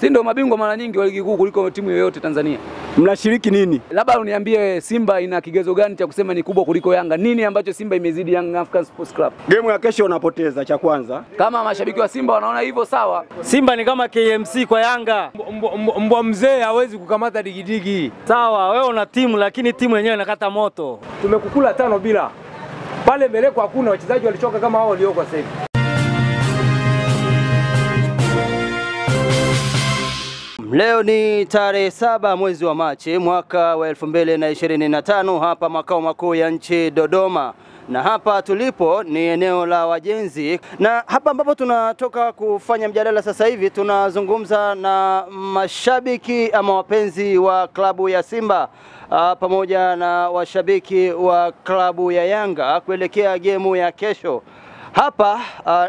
Sisi ndio mabingwa mara nyingi wa ligi kuu kuliko timu yoyote Tanzania. Mnashiriki nini? Labda uniambie Simba ina kigezo gani cha kusema ni kubwa kuliko Yanga? Nini ambacho Simba imezidi Young African Sports Club? Game ya kesho unapoteza cha kwanza. Kama mashabiki wa Simba wanaona hivyo sawa. Simba ni kama KMC kwa Yanga. Mbwa mzee hawezi kukamata digidigi. Sawa, wewe una timu lakini timu yenyewe inakata moto. Tumekukula 5 bila. Pale mbele kwa hakuna wachezaji walichoka kama hao walioko sasa hivi. Leo ni tarehe 7 mwezi wa Machi mwaka wa 2025 hapa makao makuu ya nchi Dodoma. Na hapa tulipo ni eneo la Wajenzi, na hapa ambapo tunatoka kufanya mjadala sasa hivi tunazungumza na mashabiki ama wapenzi wa klabu ya Simba pamoja na washabiki wa klabu ya Yanga kuelekea gemu ya kesho. Hapa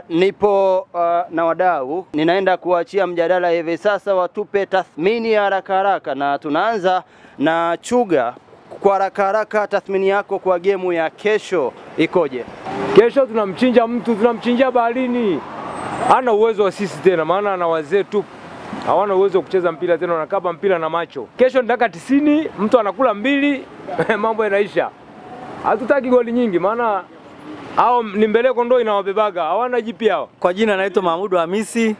nipo na wadau, ninaenda kuachia mjadala hivi sasa watupe tathmini ya haraka, na tunaanza na Chuga. Kwa haraka tathmini yako kwa gemu ya kesho ikoje? Kesho tunamchinja mtu, tunamchinjia baharini. Hana uwezo wa sisi tena, maana ana wazee tu. Hawana uwezo wa kucheza mpira tena, wanakaba mpira na macho. Kesho ndaka 90, mtu anakula 2, mambo yanaisha. Hatutaki goli nyingi maana hao ni mbeleko ndo inawabebaga, hawana jipi hao. Kwa jina naitwa Mahmudu Hamisi.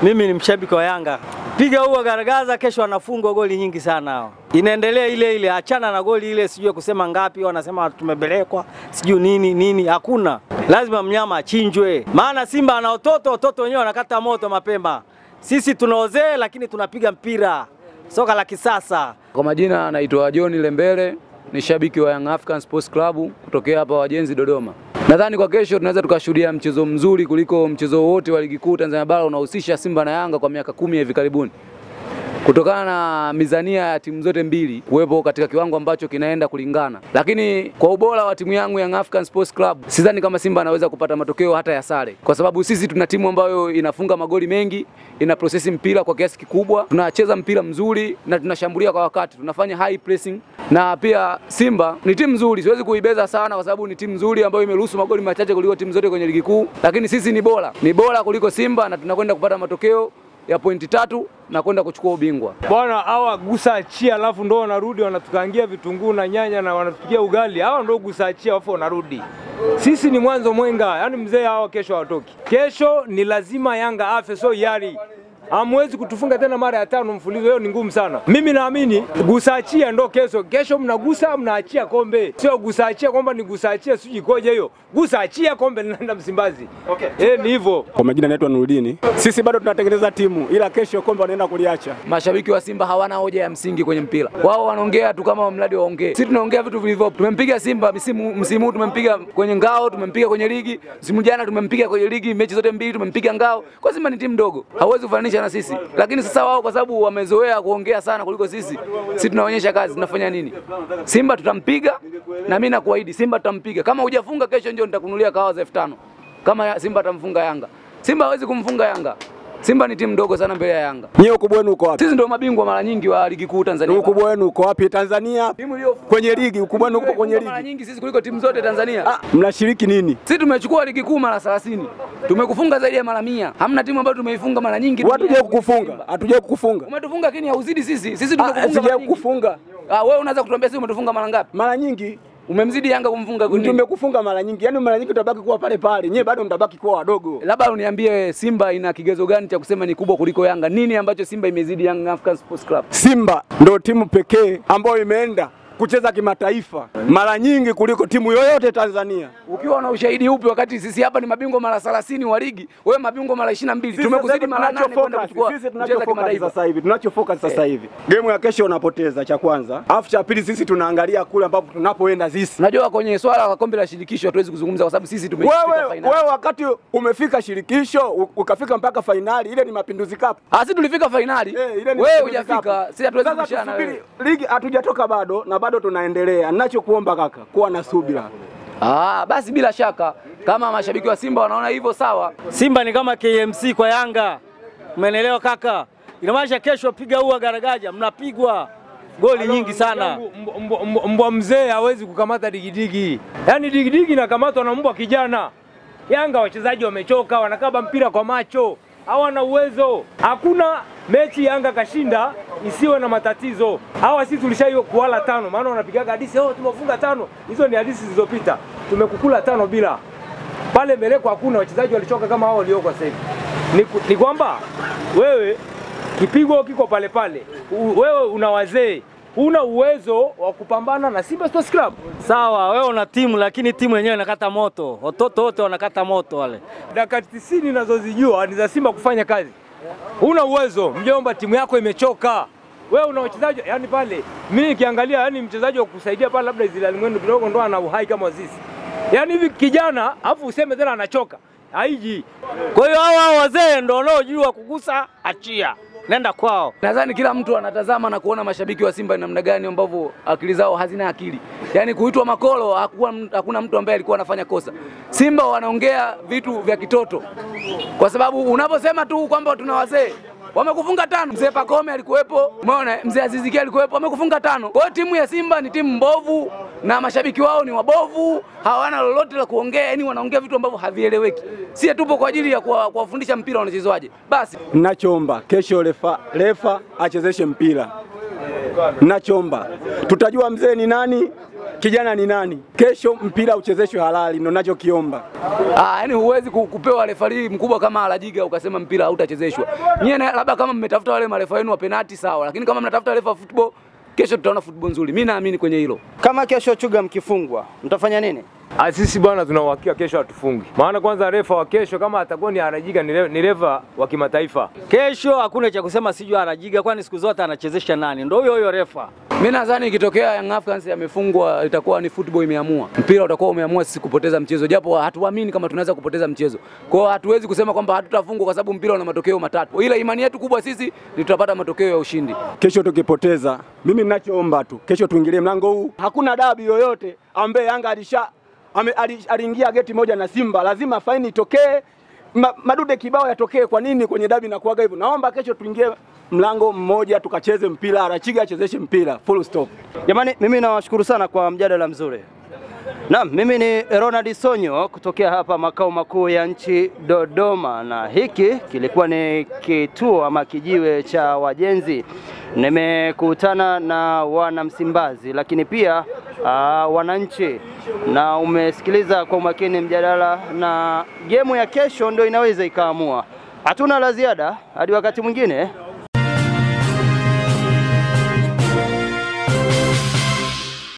Mimi ni mshabiki wa Yanga. Piga huo garagaza, kesho anafungwa goli nyingi sana hao. Inaendelea ile achana na goli ile, sijui kusema ngapi, wanasema tumebelekwa, sijui nini, hakuna. Lazima mnyama achinjwe. Maana Simba ana watoto wenyewe wanakata moto mapema. Sisi tunaozee lakini tunapiga mpira. Soka la kisasa. Kwa majina naitwa John Lembele, ni shabiki wa Young African Sports Club kutokea hapa Wajenzi Dodoma. Nadhani kwa kesho tunaweza tukashuhudia mchezo mzuri kuliko mchezo wote wa ligi kuu Tanzania bara unahusisha Simba na Yanga kwa miaka 10 hivi karibuni. Kutokana na mizania ya timu zote mbili kuwepo katika kiwango ambacho kinaenda kulingana. Lakini kwa ubora wa timu yangu Young African Sports Club, sidhani kama Simba anaweza kupata matokeo hata ya sare. Kwa sababu sisi tuna timu ambayo inafunga magoli mengi, ina process mpira kwa kiasi kikubwa, tunacheza mpira mzuri na tunashambulia kwa wakati, tunafanya high pressing. Na pia Simba ni timu nzuri, siwezi kuibeza sana kwa sababu ni timu nzuri ambayo imeruhusu magoli machache kuliko timu zote kwenye ligi kuu, lakini sisi ni bora kuliko Simba na tunakwenda kupata matokeo ya pointi 3 na kwenda kuchukua ubingwa. Bwana hawa gusa achia alafu ndo wanarudi wanatukangia vitunguu na nyanya na wanatupikia ugali. Hawa ndo gusa achia alafu wanarudi. Sisi ni mwanzo mwenga, yani mzee hawa kesho hawatoki. Kesho ni lazima Yanga afe, so yari. Hamwezi kutufunga tena mara ya 5 mfululizo, hiyo ni ngumu sana. Mimi naamini gusaachia ndo kesho mnagusa mnaachia kombe. Sio gusaachia kwamba ni gusaachia siji koje hiyo. Gusaachia kombe linaenda Msimbazi. Okay. Ni hivyo. Kwa majina naitwa Nurudini. Sisi bado tunatengeneza timu ila kesho kombe wanaenda kuliacha. Mashabiki wa Simba hawana hoja ya msingi kwenye mpira. Wao wanaongea tu kama mradi waongee. Sisi tunaongea vitu vilivyopo. Tumempiga Simba msimu tumempiga kwenye ngao, tumempiga kwenye ligi. Msimu jana tumempiga kwenye ligi, mechi zote mbili tumempiga ngao. Kwa Simba ni timu ndogo. Hauwezi kufananisha na sisi. Lakini sasa wao kwa sababu wamezoea kuongea sana kuliko sisi tunaonyesha kazi, tunafanya nini? Simba tutampiga na mimi nakuahidi Simba tutampiga. Kama hujafunga kesho ndio nitakununulia kahawa za 5,000. Kama Simba atamfunga Yanga. Simba hawezi kumfunga Yanga. Simba ni timu ndogo sana mbele ya Yanga. Nyie ukubwa wenu uko wapi? Sisi ndio mabingwa mara nyingi wa ligi kuu Tanzania. Ukubwa wenu uko wapi Tanzania? Kwenye ligi, ukubwa wenu uko kwenye ligi. Mara nyingi sisi kuliko timu zote Tanzania. Mnashiriki nini? Sisi tumechukua ligi kuu mara 30. Tumekufunga zaidi ya mara 100. Hamna timu ambayo tumeifunga mara nyingi. Hatuje kukufunga. Hatuje kukufunga. Umetufunga lakini hauzidi sisi. Sisi tumekufunga. Hatuje kukufunga. Wewe unaweza kutuambia sisi umetufunga mara ngapi? Mara nyingi. Umemzidi Yanga kumfunga kwa nini? Tumekufunga mara nyingi. Yaani mara nyingi tutabaki kuwa pale. Nyewe bado mtabaki kuwa wadogo. Labda uniambie Simba ina kigezo gani cha kusema ni kubwa kuliko Yanga? Nini ambacho Simba imezidi Young African Sports Club? Simba ndio timu pekee ambayo imeenda kucheza kimataifa mara nyingi kuliko timu yoyote Tanzania. Ukiwa na ushahidi upi wakati sisi hapa ni mabingwa mara 30 wa ligi, wewe mabingwa mara 22. Tumekuzidi mara 8 kwenda kuchukua. Sisi tunachofocus sasa hivi, tunachofocus sasa hivi. Game ya kesho unapoteza cha kwanza. Alafu cha pili sisi tunaangalia kule ambapo tunapoenda sisi. Unajua kwenye swala la kombe la shirikisho hatuwezi kuzungumza kwa sababu sisi tumefika finali. Wewe wakati umefika shirikisho, ukafika mpaka finali, ile ni Mapinduzi Cup. Sisi tulifika finali. Wewe hujafika. Sisi hatuwezi kushana wewe. Ligi hatujatoka bado na bado tunaendelea. Ninachokuomba kaka, kuwa na subira. Basi bila shaka kama mashabiki wa Simba wanaona hivyo sawa. Simba ni kama KMC kwa Yanga. Umeelewa kaka? Inamaanisha kesho piga huo garagaja, mnapigwa goli nyingi sana. Mbwa mzee hawezi kukamata digidigi. Yaani digidigi inakamatwa na mbwa kijana. Yanga wachezaji wamechoka, wanakaba mpira kwa macho. Hawana uwezo. Hakuna mechi Yanga kashinda isiwe na matatizo. Hawa sisi tulishayo kuwala 5, maana wanapigaga hadithi tumefunga 5. Hizo ni hadithi zilizopita. Tumekukula 5 bila. Pale mbele kwa hakuna wachezaji walichoka kama hao walioko sasa hivi. Ni kwamba wewe kipigo kiko pale pale. Wewe una wazee, una uwezo wa kupambana na Simba Sports Club. Sawa, wewe una timu lakini timu yenyewe inakata moto. Watoto wote wanakata moto wale. Dakika 90 ninazozijua ni za Simba kufanya kazi. Una uwezo, mjomba, timu yako imechoka. Wewe una wachezaji, yani pale mimi nikiangalia, yani mchezaji wa kusaidia pale labda Israel Mwendo kidogo ndo ana uhai kama Azizi. Yani hivi kijana afu useme tena anachoka. Haiji. Kwa hiyo hao wazee ndio wanaojua kugusa, achia. Nenda kwao. Nadhani kila mtu anatazama na kuona mashabiki wa Simba namna gani ambavyo akili zao hazina akili. Yaani kuitwa makolo hakuna mtu ambaye alikuwa anafanya kosa. Simba wanaongea vitu vya kitoto. Kwa sababu unaposema tu kwamba tuna wazee, wamekufunga 5. Mzee Pakome alikuwepo, umeona, Mzee Aziziki alikuwepo, wamekufunga 5. Kwa hiyo timu ya Simba ni timu mbovu na mashabiki wao ni wabovu, hawana lolote la kuongea, yani wanaongea vitu ambavyo havieleweki. Sisi tupo kwa ajili ya kuwafundisha mpira wanachezwaje. Basi ninachoomba kesho refa achezeshe mpira. Ninachoomba tutajua mzee ni nani, kijana ni nani. Kesho mpira uchezeshwe halali, ndio ninachokiomba. Yani huwezi kupewa refari mkubwa kama Alajiga ukasema mpira hautachezeshwa. Nyie labda kama mmetafuta wale marefa wenu wa penalti sawa, lakini kama mnatafuta refa football, kesho tutaona football nzuri. Mimi naamini kwenye hilo. Kama kesho Chuga mkifungwa, mtafanya nini? Sisi bwana tuna uhakika kesho hatufungi. Maana kwanza refa wa kesho kama atakuwa ni Arajiga ni refa wa kimataifa. Kesho hakuna cha kusema sijui Arajiga, kwani siku zote anachezesha nani? Ndio huyo refa. Mimi nadhani ikitokea Young Africans amefungwa itakuwa ni football imeamua. Mpira utakuwa umeamua sisi kupoteza mchezo, japo hatuamini kama tunaweza kupoteza mchezo. Kwa hiyo hatuwezi kusema kwamba hatutafungwa kwa sababu mpira una matokeo matatu. Ila imani yetu kubwa sisi ni tutapata matokeo ya ushindi. Kesho tukipoteza, mimi ninachoomba tu, kesho tuingilie mlango huu. Hakuna dabi yoyote ambaye Yanga aliingia geti moja na Simba, lazima faini itokee, madude kibao yatokee. Kwa nini kwenye dabi na kuaga hivyo? Naomba kesho tuingie mlango mmoja tukacheze mpira, Arachiga achezeshe mpira, full stop. Jamani, mimi nawashukuru sana kwa mjadala mzuri. Naam, mimi ni Ronald Sonyo kutokea hapa makao makuu ya nchi Dodoma, na hiki kilikuwa ni kituo ama kijiwe cha wajenzi. Nimekutana na wana Msimbazi lakini pia wananchi, na umesikiliza kwa umakini mjadala, na gemu ya kesho ndio inaweza ikaamua. Hatuna la ziada hadi wakati mwingine.